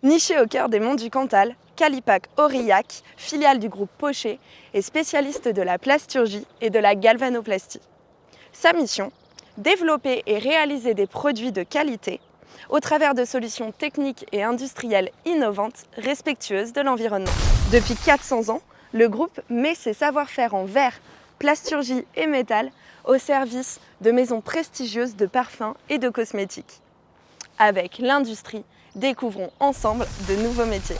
Niché au cœur des monts du Cantal, Calipac Aurillac, filiale du groupe Pochet, est spécialiste de la plasturgie et de la galvanoplastie. Sa mission, développer et réaliser des produits de qualité au travers de solutions techniques et industrielles innovantes, respectueuses de l'environnement. Depuis 400 ans, le groupe met ses savoir-faire en verre, plasturgie et métal au service de maisons prestigieuses de parfums et de cosmétiques. Avec l'industrie, découvrons ensemble de nouveaux métiers.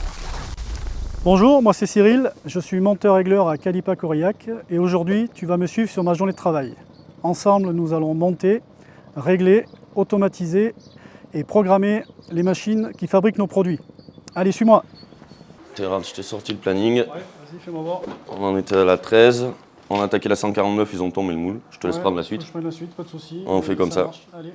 Bonjour, moi c'est Cyril, je suis monteur-régleur à Calipac Aurillac et aujourd'hui tu vas me suivre sur ma journée de travail. Ensemble nous allons monter, régler, automatiser et programmer les machines qui fabriquent nos produits. Allez, suis-moi. Regarde, je t'ai sorti le planning. Ouais, vas-y, fais-moi voir. On en était à la 13. On a attaqué la 149, ils ont tombé le moule. Je te laisse prendre la suite. Je prends la suite, pas de souci. On fait comme ça. Allez.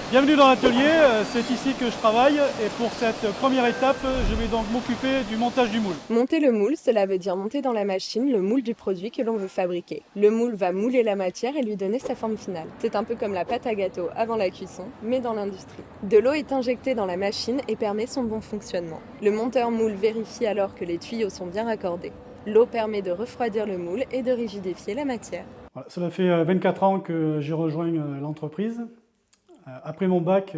Bienvenue dans l'atelier, c'est ici que je travaille et pour cette première étape, je vais donc m'occuper du montage du moule. Monter le moule, cela veut dire monter dans la machine le moule du produit que l'on veut fabriquer. Le moule va mouler la matière et lui donner sa forme finale. C'est un peu comme la pâte à gâteau avant la cuisson, mais dans l'industrie. De l'eau est injectée dans la machine et permet son bon fonctionnement. Le monteur moule vérifie alors que les tuyaux sont bien raccordés. L'eau permet de refroidir le moule et de rigidifier la matière. Voilà, cela fait 24 ans que j'ai rejoint l'entreprise. Après mon bac,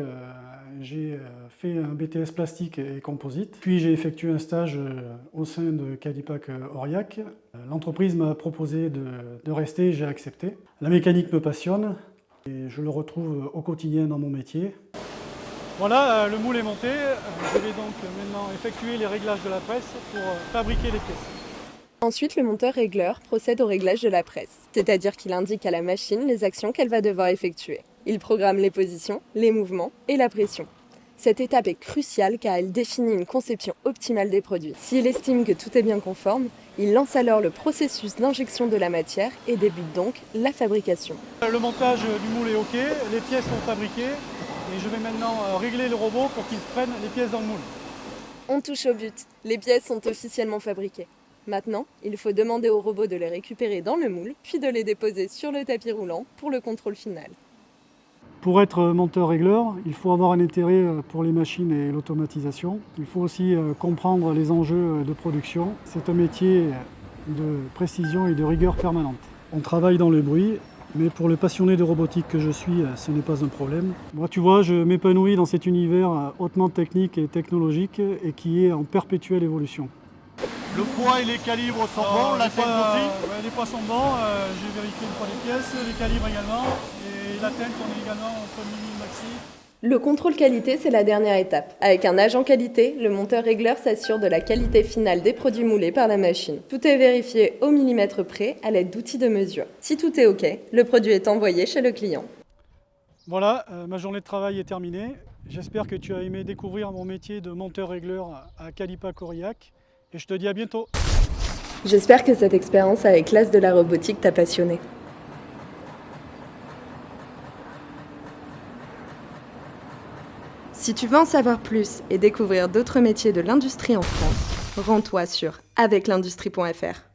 j'ai fait un BTS plastique et composite. Puis j'ai effectué un stage au sein de Calipac Aurillac. L'entreprise m'a proposé de rester, j'ai accepté. La mécanique me passionne et je le retrouve au quotidien dans mon métier. Voilà, le moule est monté. Je vais donc maintenant effectuer les réglages de la presse pour fabriquer les pièces. Ensuite, le monteur-régleur procède au réglage de la presse, c'est-à-dire qu'il indique à la machine les actions qu'elle va devoir effectuer. Il programme les positions, les mouvements et la pression. Cette étape est cruciale car elle définit une conception optimale des produits. S'il estime que tout est bien conforme, il lance alors le processus d'injection de la matière et débute donc la fabrication. Le montage du moule est OK, les pièces sont fabriquées et je vais maintenant régler le robot pour qu'il prenne les pièces dans le moule. On touche au but, les pièces sont officiellement fabriquées. Maintenant, il faut demander au robot de les récupérer dans le moule, puis de les déposer sur le tapis roulant pour le contrôle final. Pour être monteur-régleur, il faut avoir un intérêt pour les machines et l'automatisation. Il faut aussi comprendre les enjeux de production. C'est un métier de précision et de rigueur permanente. On travaille dans le bruit, mais pour le passionné de robotique que je suis, ce n'est pas un problème. Moi, tu vois, je m'épanouis dans cet univers hautement technique et technologique et qui est en perpétuelle évolution. Le poids et les calibres sont bons, la teinte aussi. Les poids sont bons, j'ai vérifié le poids des pièces, les calibres également, et la teinte on est également entre mini et maxi. Le contrôle qualité, c'est la dernière étape. Avec un agent qualité, le monteur-régleur s'assure de la qualité finale des produits moulés par la machine. Tout est vérifié au millimètre près à l'aide d'outils de mesure. Si tout est OK, le produit est envoyé chez le client. Voilà, ma journée de travail est terminée. J'espère que tu as aimé découvrir mon métier de monteur-régleur à Calipac Aurillac. Et je te dis à bientôt. J'espère que cette expérience avec l'as de la robotique t'a passionné. Si tu veux en savoir plus et découvrir d'autres métiers de l'industrie en France, rends-toi sur aveclindustrie.fr.